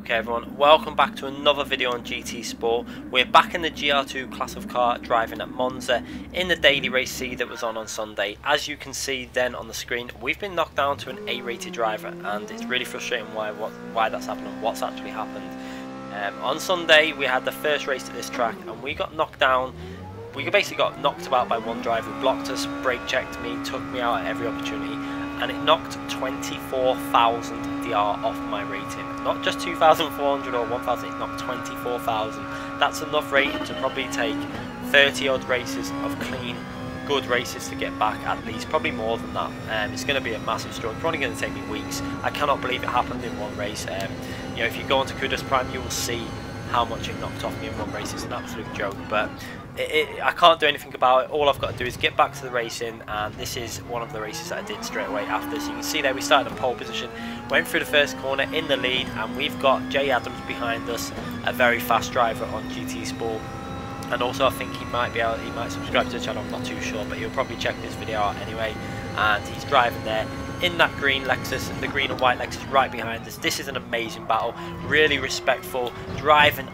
Okay everyone, welcome back to another video on GT Sport. We're back in the GR2 class of car driving at Monza in the daily race C that was on Sunday. As you can see then on the screen, we've been knocked down to an A-rated driver, and it's really frustrating why that's happened and what's actually happened. On Sunday we had the first race at this track and we got knocked down. We basically got knocked about by one driver who blocked us, brake checked me, took me out at every opportunity, and it knocked 24,000 DR off my rating. Not just 2,400 or 1,000, it knocked 24,000. That's enough rating to probably take 30 odd races of clean, good races to get back at least, probably more than that. It's going to be a massive story, probably going to take me weeks. I cannot believe it happened in one race. You know, if you go onto Kudos Prime, you will see how much it knocked off me in one race. It's an absolute joke, but I can't do anything about it. All I've got to do is get back to the racing, and this is one of the races that I did straight away after. So you can see there we started in pole position, went through the first corner in the lead, and we've got Jay Adams behind us, a very fast driver on GT Sport. And also I think he might subscribe to the channel, I'm not too sure, but he'll probably check this video out anyway. And he's driving there in that green Lexus, the green and white Lexus right behind us. This is an amazing battle, really respectful, driving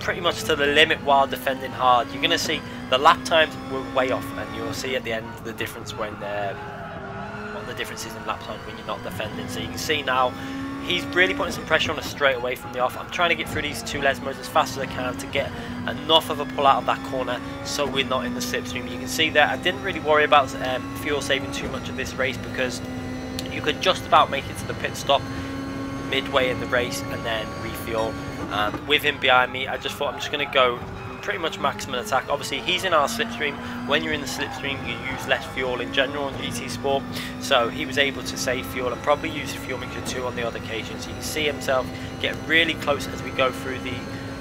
pretty much to the limit while defending hard. You're going to see the lap times were way off, and you'll see at the end the difference when what the difference is in lap times when you're not defending. So you can see now he's really putting some pressure on us straight away from the off. I'm trying to get through these two Lesmos as fast as I can to get enough of a pull out of that corner so we're not in the slipstream. You can see there I didn't really worry about fuel saving too much of this race, because you could just about make it to the pit stop midway in the race and then refuel. And with him behind me, I just thought I'm just going to go pretty much maximum attack. Obviously he's in our slipstream. When you're in the slipstream you use less fuel in general on GT Sport, so he was able to save fuel and probably use fuel mixture 2 on the other occasions. You can see himself get really close as we go through the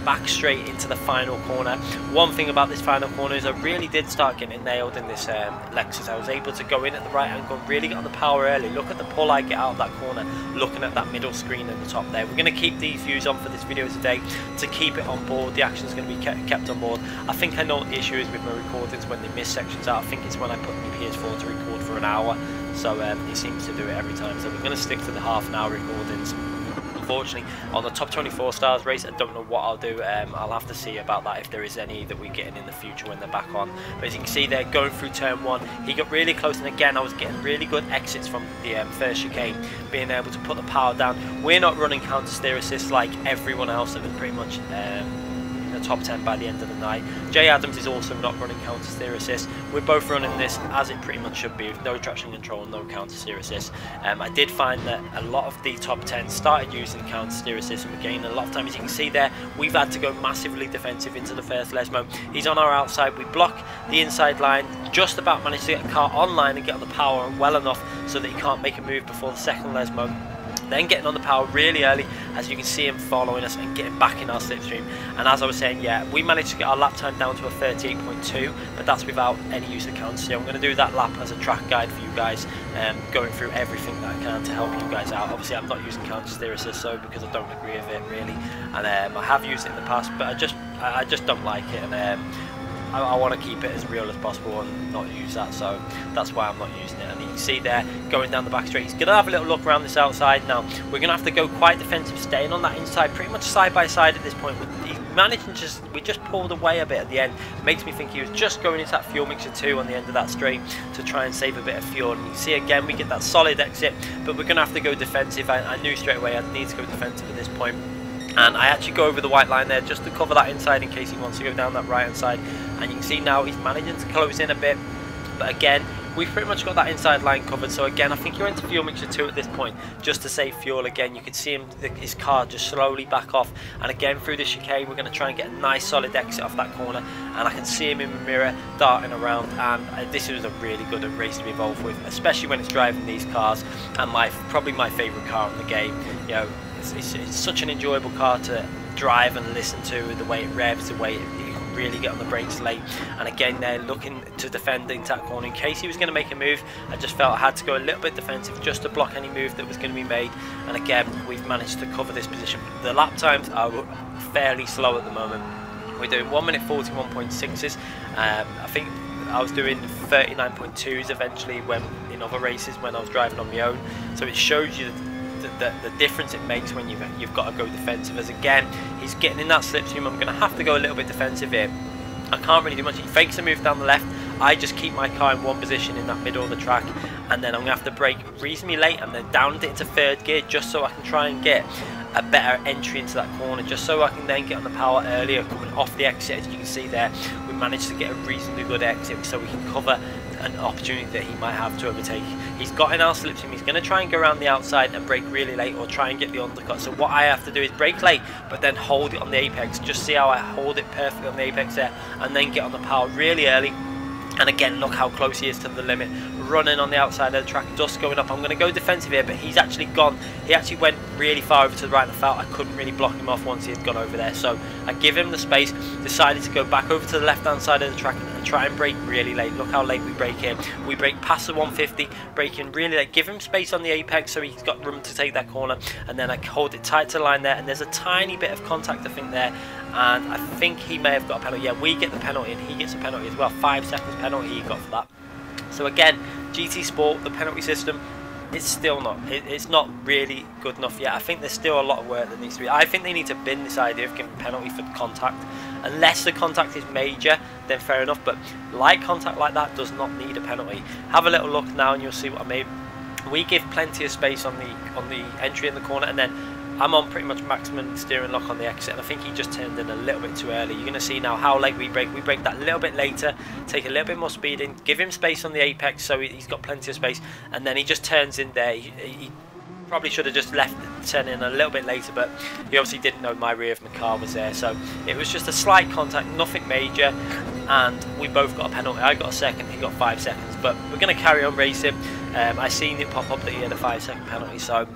back straight into the final corner. One thing about this final corner is I really did start getting nailed in this Lexus. I was able to go in at the right angle and really get on the power early. Look at the pull I get out of that corner, looking at that middle screen in the top there. We're going to keep these views on for this video today to keep it on board. The action is going to be kept on board. I think I know what the issue is with my recordings when they miss sections out. I think it's when I put my PS4 to record for an hour, so it seems to do it every time. So we're going to stick to the half-an-hour recordings. Unfortunately, on the top 24 stars race, I don't know what I'll do. I'll have to see about that if there is any that we're getting in the future when they're back on. But as you can see there, going through turn 1, he got really close, and again I was getting really good exits from the first chicane, being able to put the power down. We're not running counter steer assist like everyone else that was pretty much in the top 10 by the end of the night. Jay Adams is also not running counter steer assist. We're both running this as it pretty much should be, with no traction control, no counter steer assist. I did find that a lot of the top 10 started using counter steer assist, and we're gaining a lot of time. As you can see there, we've had to go massively defensive into the first Lesmo. He's on our outside, we block the inside line, just about managed to get the car online and get on the power well enough so that he can't make a move before the second Lesmo. Then getting on the power really early, as you can see him following us and getting back in our slipstream. And as I was saying, yeah, we managed to get our lap time down to a 38.2, but that's without any use of counter steer. I'm going to do that lap as a track guide for you guys, going through everything that I can to help you guys out. Obviously I'm not using counter steer assist, so because I don't agree with it really, and I have used it in the past, but I just don't like it, and I want to keep it as real as possible and not use that, so that's why I'm not using it. And you can see there, going down the back straight, he's going to have a little look around this outside. Now we're going to have to go quite defensive, staying on that inside, pretty much side by side at this point. He managed to we just pulled away a bit at the end. Makes me think he was just going into that fuel mixture 2 on the end of that straight to try and save a bit of fuel. And you see again, we get that solid exit, but we're going to have to go defensive. I knew straight away I'd need to go defensive at this point. And I actually go over the white line there just to cover that inside in case he wants to go down that right hand side. And you can see now he's managing to close in a bit, but again we've pretty much got that inside line covered. So again, I think you're into fuel mixture 2 at this point just to save fuel. Again, you can see his car just slowly back off, and again through the chicane we're going to try and get a nice solid exit off that corner. And I can see him in the mirror darting around, and this was a really good race to be involved with, especially when it's driving these cars. And probably my favourite car in the game. You know, it's such an enjoyable car to drive and listen to, the way it revs, the way you can really get on the brakes late. And again, they're looking to defend into that corner in case he was going to make a move. I just felt I had to go a little bit defensive just to block any move that was going to be made. And again, we've managed to cover this position. The lap times are fairly slow at the moment. We're doing 1 minute 41.6s. I think I was doing 39.2s eventually when in other races when I was driving on my own. So it shows you the difference it makes when you've got to go defensive. As again, he's getting in that slipstream, I'm going to have to go a little bit defensive here. I can't really do much. He fakes a move down the left. I just keep my car in one position in that middle of the track, and then I'm going to have to brake reasonably late and then down it into third gear just so I can try and get a better entry into that corner, just so I can then get on the power earlier coming off the exit. As you can see there, we managed to get a reasonably good exit so we can cover an opportunity that he might have to overtake. He's got in our slipstream, he's going to try and go around the outside and brake really late or try and get the undercut. So what I have to do is brake late but then hold it on the apex. Just see how I hold it perfectly on the apex there, and then get on the power really early. And again, look how close he is to the limit, running on the outside of the track, dust going up. I'm going to go defensive here, but he's actually gone. He actually went really far over to the right and I felt I couldn't really block him off once he had gone over there. So I give him the space, decided to go back over to the left hand side of the track and try and brake really late. Look how late we brake here. We brake past the 150, braking really late, give him space on the apex so he's got room to take that corner, and then I hold it tight to the line there, and there's a tiny bit of contact I think there, and I think he may have got a penalty. Yeah, we get the penalty and he gets a penalty as well. 5 seconds penalty he got for that. So again, GT Sport, the penalty system, it's still not, it's not really good enough yet. I think there's still a lot of work that needs to be. I think they need to bin this idea of giving penalty for contact. Unless the contact is major, then fair enough, but light contact like that does not need a penalty. Have a little look now and you'll see what I mean. We give plenty of space on the entry in the corner, and then I'm on pretty much maximum steering lock on the exit, and I think he just turned in a little bit too early. You're going to see now how late we brake. We brake that a little bit later, take a little bit more speed in, give him space on the apex so he's got plenty of space, and then he just turns in there. He probably should have just left turn in a little bit later, but he obviously didn't know my rear of my car was there, so it was just a slight contact, nothing major, and we both got a penalty. I got a second, he got 5 seconds, but we're going to carry on racing. I seen it pop up that he had a 5-second penalty, so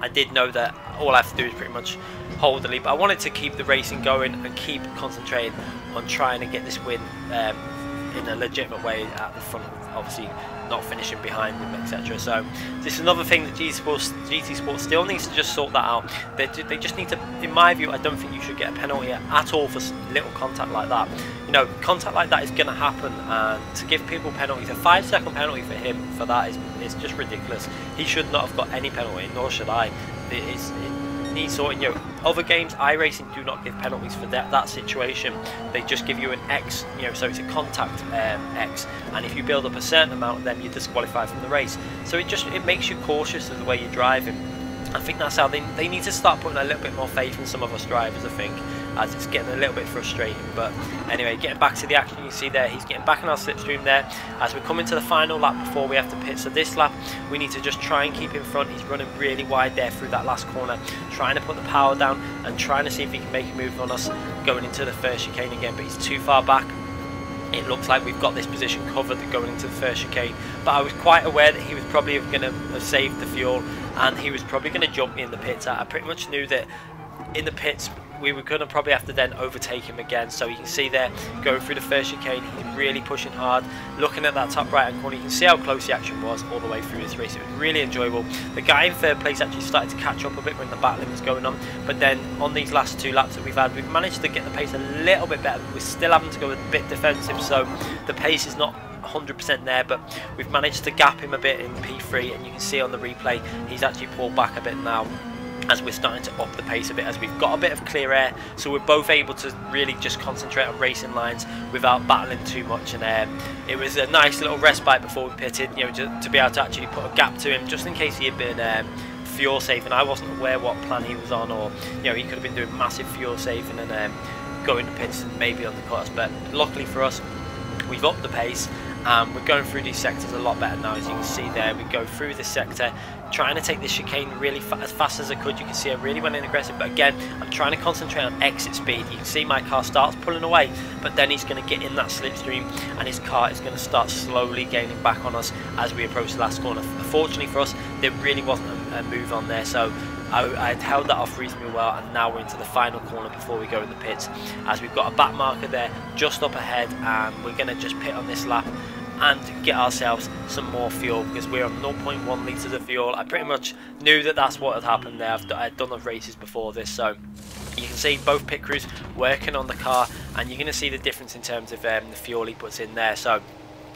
I did know that all I have to do is pretty much hold the lead, but I wanted to keep the racing going and keep concentrating on trying to get this win in a legitimate way at the front, obviously not finishing behind him, etc. So this is another thing that GT Sport still needs to just sort that out. They just need to, in my view, I don't think you should get a penalty at all for little contact like that. You know, contact like that is going to happen, and to give people penalties, a 5-second penalty for him for that is just ridiculous. He should not have got any penalty, nor should I. It needs sorting. You know, other games, iRacing do not give penalties for that situation. They just give you an X, you know, so it's a contact X, and if you build up a certain amount of them, you're disqualified from the race. So it makes you cautious of the way you're driving. I think that's how they need to start putting a little bit more faith in some of us drivers, I think, as it's getting a little bit frustrating. But anyway, getting back to the action, you see there, he's getting back in our slipstream there as we're coming to the final lap before we have to pit. So this lap, we need to just try and keep in front. He's running really wide there through that last corner, trying to put the power down and trying to see if he can make a move on us going into the first chicane again, but he's too far back. It looks like we've got this position covered going into the first chicane, but I was quite aware that he was probably going to have saved the fuel and he was probably going to jump me in the pits. I pretty much knew that in the pits we were going to probably have to then overtake him again. So you can see there, going through the first chicane, he's really pushing hard, looking at that top right hand corner. You can see how close the action was all the way through this race. It was really enjoyable. The guy in third place actually started to catch up a bit when the battling was going on, but then on these last 2 laps that we've had, we've managed to get the pace a little bit better. We're still having to go a bit defensive, so the pace is not 100% there, but we've managed to gap him a bit in P3, and you can see on the replay he's actually pulled back a bit now as we're starting to up the pace a bit, as we've got a bit of clear air, so we're both able to really just concentrate on racing lines without battling too much. And it was a nice little respite before we pitted, you know, to be able to actually put a gap to him just in case he had been fuel saving. I wasn't aware what plan he was on, or you know, he could have been doing massive fuel saving and going to pits and maybe undercut us, but luckily for us, we've upped the pace. We're going through these sectors a lot better now. As you can see there, we go through this sector, trying to take this chicane really as fast as I could. You can see I really went in aggressive, but again, I'm trying to concentrate on exit speed. You can see my car starts pulling away, but then he's going to get in that slipstream and his car is going to start slowly gaining back on us as we approach the last corner. Fortunately for us, there really wasn't a move on there, so I'd held that off reasonably well, and now we're into the final corner before we go in the pits, as we've got a back marker there just up ahead, and we're going to just pit on this lap and get ourselves some more fuel, because we're on 0.1 litres of fuel. I pretty much knew that that's what had happened there. I'd done the races before this, so you can see both pit crews working on the car, and you're going to see the difference in terms of the fuel he puts in there. So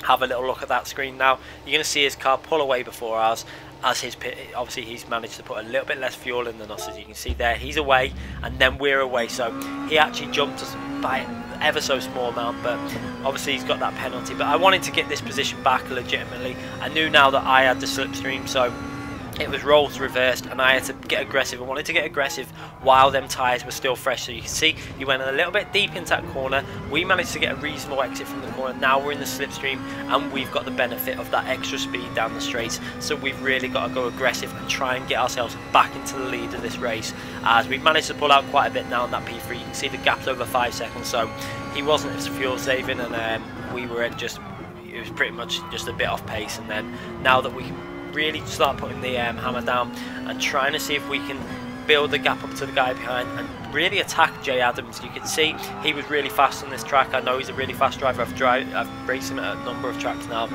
have a little look at that screen now. You're going to see his car pull away before ours, as his pit, obviously he's managed to put a little bit less fuel in than us, as you can see there. He's away and then we're away, so he actually jumped us by ever so small amount, but obviously he's got that penalty. But I wanted to get this position back legitimately. I knew now that I had the slipstream, so it was roles reversed and I had to get aggressive. I wanted to get aggressive while them tyres were still fresh. So you can see he went a little bit deep into that corner. We managed to get a reasonable exit from the corner. Now we're in the slipstream and we've got the benefit of that extra speed down the straights. So we've really got to go aggressive and try and get ourselves back into the lead of this race, as we've managed to pull out quite a bit now on that P3. You can see the gap's over 5 seconds, so he wasn't as fuel saving, and we were at just, it was pretty much just a bit off pace. And then now that we can really start putting the hammer down and trying to see if we can build the gap up to the guy behind and really attack Jay Adams. You can see he was really fast on this track. I know he's a really fast driver. I've raced him at a number of tracks now.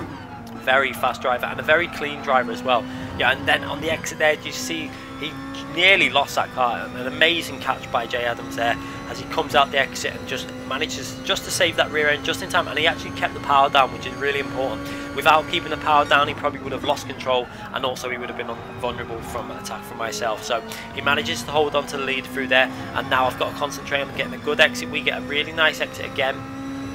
Very fast driver and a very clean driver as well. Yeah, and then on the exit there, you see he nearly lost that car. An amazing catch by Jay Adams there as he comes out the exit and just manages just to save that rear end just in time, and he actually kept the power down, which is really important. Without keeping the power down, he probably would have lost control, and also he would have been vulnerable from an attack from myself. So he manages to hold on to the lead through there, and now I've got to concentrate on getting a good exit. We get a really nice exit again.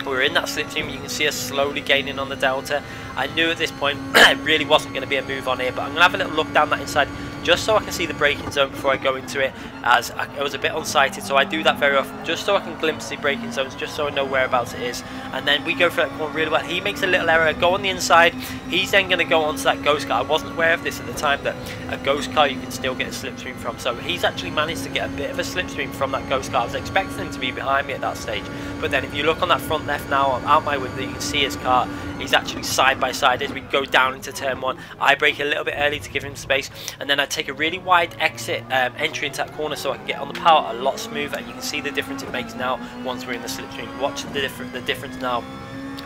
We're in that slipstream. You can see us slowly gaining on the delta. I knew at this point it really wasn't going to be a move on here, but I'm going to have a little look down that inside just so I can see the braking zone before I go into it, as I was a bit unsighted, so I do that very often just so I can glimpse the braking zones, just so I know whereabouts it is. And then we go for that corner really well. He makes a little error, go on the inside. He's then going to go onto that ghost car. I wasn't aware of this at the time, that a ghost car you can still get a slipstream from, so he's actually managed to get a bit of a slipstream from that ghost car. I was expecting him to be behind me at that stage, but then if you look on that front left now out my window, you can see his car. He's actually side by side as we go down into turn 1. I brake a little bit early to give him space, and then I take a really wide exit entry into that corner so I can get on the power a lot smoother. And you can see the difference it makes now once we're in the slipstream. Watch the difference now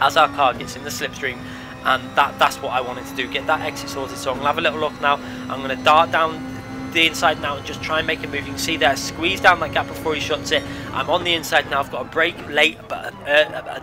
as our car gets in the slipstream, and that's what I wanted to do, get that exit sorted. So I'm going to have a little look now. I'm going to dart down the inside now and just try and make a move. You can see there, squeeze down that gap before he shuts it. I'm on the inside now. I've got a brake late, but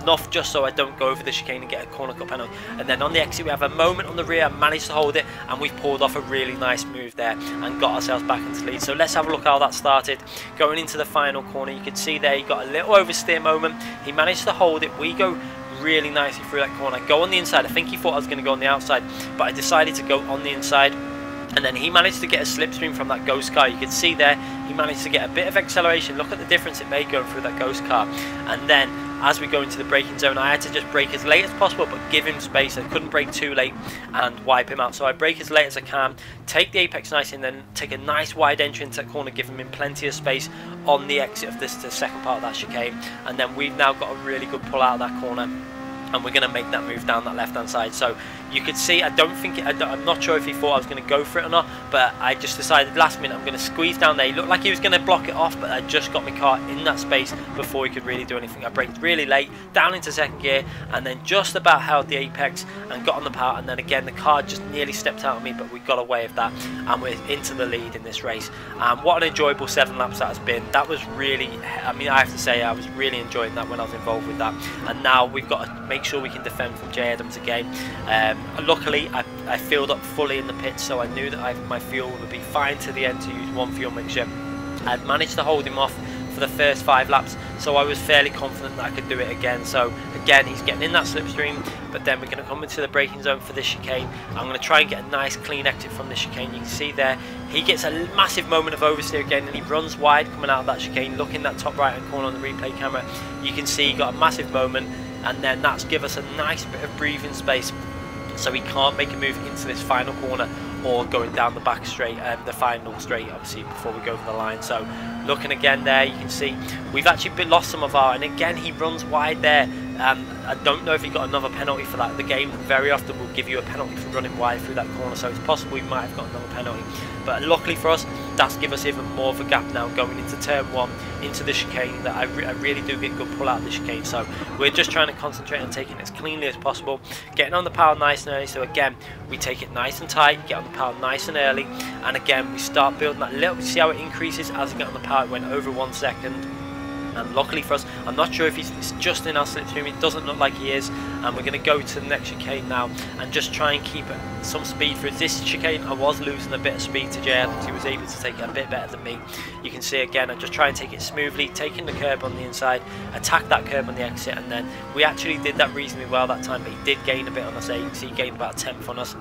enough just so I don't go over the chicane and get a corner cut penalty. And then on the exit we have a moment on the rear, managed to hold it, and we've pulled off a really nice move there and got ourselves back into the lead. So let's have a look how that started. Going into the final corner, you can see there he got a little oversteer moment. He managed to hold it. We go really nicely through that corner. Go on the inside. I think he thought I was going to go on the outside, but I decided to go on the inside. And then he managed to get a slipstream from that ghost car. You can see there, he managed to get a bit of acceleration. Look at the difference it made going through that ghost car. And then as we go into the braking zone, I had to just brake as late as possible, but give him space. I couldn't brake too late and wipe him out. So I brake as late as I can, take the apex nice, and then take a nice wide entry into that corner, give him plenty of space on the exit of this, the second part of that chicane. And then we've now got a really good pull out of that corner, and we're going to make that move down that left hand side. So you could see, I'm not sure if he thought I was going to go for it or not, but I just decided last minute I'm going to squeeze down there. He looked like he was going to block it off, but I just got my car in that space before he could really do anything. I braked really late, down into second gear, and then just about held the apex and got on the power. And then again, the car just nearly stepped out of me, but we got away with that, and we're into the lead in this race. What an enjoyable 7 laps that has been. That was really, I mean, I have to say, I was really enjoying that when I was involved with that. And now we've got to make sure we can defend from Jay Adams again. Luckily, I filled up fully in the pits, so I knew that my fuel would be fine to the end to use one fuel mixture. I'd managed to hold him off for the first 5 laps, so I was fairly confident that I could do it again. So again, he's getting in that slipstream, but then we're going to come into the braking zone for this chicane. I'm going to try and get a nice clean exit from this chicane. You can see there, he gets a massive moment of oversteer again, and he runs wide coming out of that chicane. Look in that top right hand corner on the replay camera, you can see he got a massive moment, and then that's give us a nice bit of breathing space, so he can't make a move into this final corner or going down the back straight, the final straight, obviously, before we go over the line. So looking again there, you can see we've actually lost some of our, and again he runs wide there. I don't know if he got another penalty for that. The game very often will give you a penalty for running wide through that corner, so it's possible we might have got another penalty. But luckily for us, that's given us even more of a gap now going into turn 1, into the chicane, that I really do get good pull out of the chicane. So we're just trying to concentrate on taking it as cleanly as possible, getting on the power nice and early. So again, we take it nice and tight, get on the power nice and early, and again we start building that little, see how it increases as we get on the power. It went over 1 second. And luckily for us, I'm not sure if he's just in our slipstream, it doesn't look like he is, and we're going to go to the next chicane now and just try and keep some speed through this chicane. I was losing a bit of speed to JL because he was able to take it a bit better than me. You can see again, I just try and take it smoothly, taking the curb on the inside, attack that curb on the exit, and then we actually did that reasonably well that time, but he did gain a bit on us. You can see he gained about a tenth on us.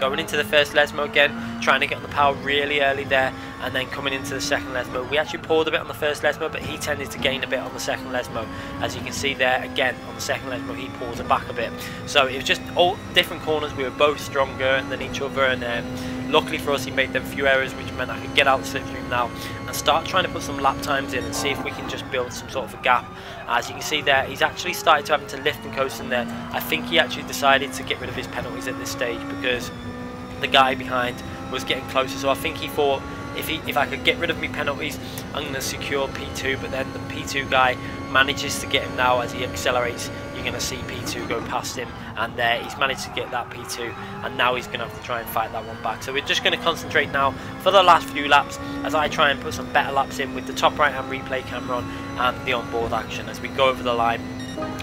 Going into the first Lesmo again, trying to get on the power really early there, and then coming into the second Lesmo. We actually pulled a bit on the first Lesmo, but he tended to gain a bit on the second Lesmo. As you can see there, again, on the second Lesmo, he pulls it back a bit. So it was just all different corners. We were both stronger than each other, and luckily for us, he made them few errors, which meant I could get out the slipstream now and start trying to put some lap times in and see if we can just build some sort of a gap. As you can see there, he's actually started to having to lift and coast in there. I think he actually decided to get rid of his penalties at this stage because the guy behind was getting closer, so I think he thought if I could get rid of my penalties, I'm going to secure P2, but then the P2 guy manages to get him now. As he accelerates, you're going to see P2 go past him, and there he's managed to get that P2, and now he's going to have to try and fight that one back. So we're just going to concentrate now for the last few laps as I try and put some better laps in with the top right hand replay camera on and the onboard action as we go over the line.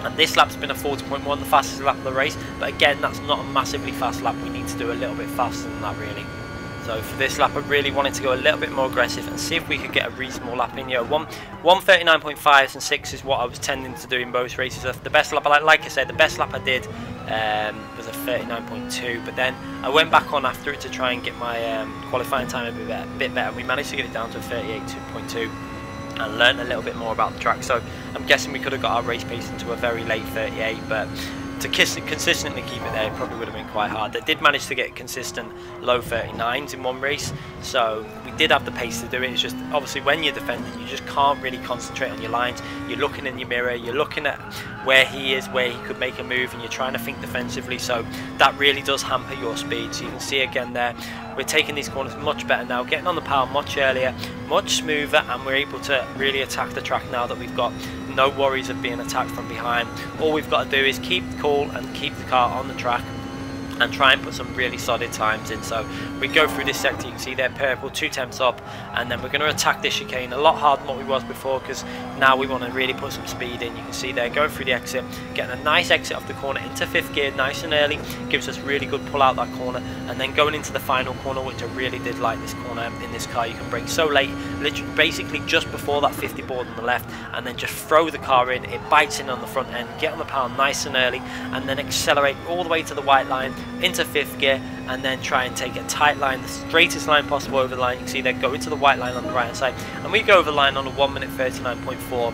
And this lap's been a 40.1, the fastest lap of the race, but again, that's not a massively fast lap. We need to do a little bit faster than that really. So for this lap, I really wanted to go a little bit more aggressive and see if we could get a reasonable lap in here. 1:39.5s and 6 is what I was tending to do in both races. The best lap, like I said, the best lap I did was a 39.2, but then I went back on after it to try and get my qualifying time a bit better. We managed to get it down to a 38.2 and learned a little bit more about the track. So I'm guessing we could have got our race pace into a very late 38, but to consistently keep it there, it probably would have been quite hard. They did manage to get consistent low 39s in one race, so we did have the pace to do it. It's just obviously when you're defending, you just can't really concentrate on your lines. You're looking in your mirror, you're looking at where he is, where he could make a move, and you're trying to think defensively, so that really does hamper your speed. So you can see again there, we're taking these corners much better now, getting on the power much earlier, much smoother, and we're able to really attack the track now that we've got no worries of being attacked from behind. All we've got to do is keep cool and keep the car on the track and try and put some really solid times in. So we go through this sector, you can see there purple, 2 temps up, and then we're going to attack this chicane a lot harder than what we was before, because now we want to really put some speed in. You can see there going through the exit, getting a nice exit off the corner into 5th gear nice and early, gives us really good pull out that corner, and then going into the final corner, which I really did like this corner in this car. You can brake so late, literally basically just before that 50 board on the left, and then just throw the car in, it bites in on the front end, get on the power nice and early, and then accelerate all the way to the white line into 5th gear, and then try and take a tight line, the straightest line possible over the line. You can see they go into the white line on the right hand side, and we go over the line on a 1:39.4.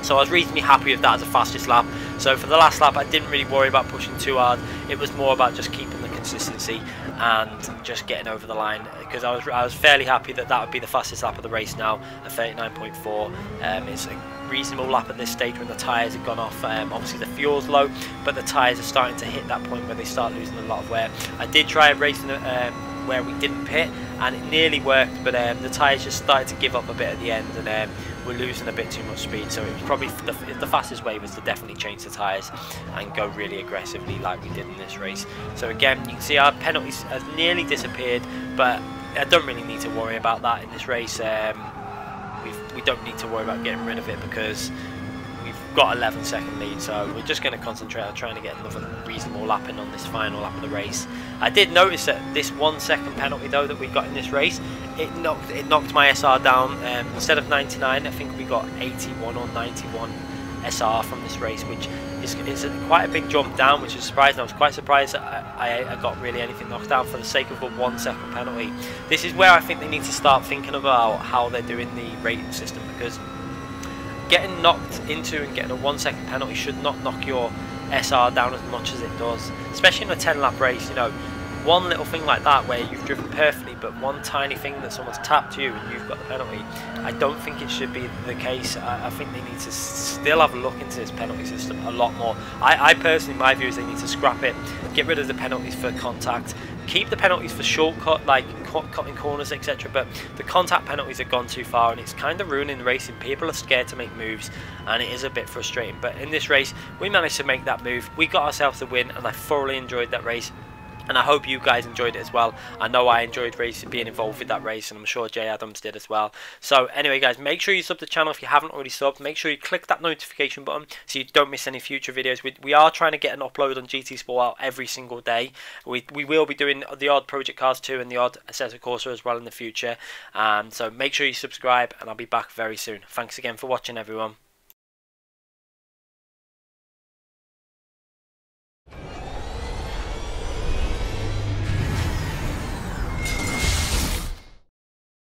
So I was reasonably happy with that as a fastest lap. So for the last lap, I didn't really worry about pushing too hard. It was more about just keeping the consistency and just getting over the line, because I was fairly happy that that would be the fastest lap of the race now at 39.4. It's a reasonable lap at this stage when the tyres have gone off. Obviously the fuel's low, but the tyres are starting to hit that point where they start losing a lot of wear. I did try a race where we didn't pit, and it nearly worked, but the tyres just started to give up a bit at the end, and we're losing a bit too much speed. So it was probably the fastest way was to definitely change the tyres and go really aggressively like we did in this race. So again, you can see our penalties have nearly disappeared, but I don't really need to worry about that in this race. We don't need to worry about getting rid of it because we've got 11-second lead, so we're just going to concentrate on trying to get another reasonable lap in on this final lap of the race. I did notice that this 1-second penalty though that we got in this race, it knocked my SR down. Instead of 99, I think we got 81 or 91 SR from this race, which is quite a big jump down, which is surprising. I was quite surprised that I got really anything knocked down for the sake of a 1-second penalty. This is where I think they need to start thinking about how they're doing the rating system, because getting knocked into and getting a 1-second penalty should not knock your SR down as much as it does, especially in a 10-lap race. You know, one little thing like that where you've driven perfectly, but one tiny thing that someone's tapped you and you've got the penalty, I don't think it should be the case. I think they need to still have a look into this penalty system a lot more. I personally, my view is they need to scrap it, get rid of the penalties for contact, keep the penalties for shortcut, like cutting corners, etc. But the contact penalties have gone too far, and it's kind of ruining the racing. People are scared to make moves, and it is a bit frustrating. But in this race, we managed to make that move. We got ourselves a win, and I thoroughly enjoyed that race. and I hope you guys enjoyed it as well. I know I enjoyed being involved with that race, and I'm sure Jay Adams did as well. So anyway guys, make sure you sub to the channel if you haven't already subbed. Make sure you click that notification button so you don't miss any future videos. We are trying to get an upload on GT Sport out every single day. We will be doing the odd Project Cars 2 and the odd Assetto Corsa as well in the future. So make sure you subscribe, and I'll be back very soon. Thanks again for watching, everyone.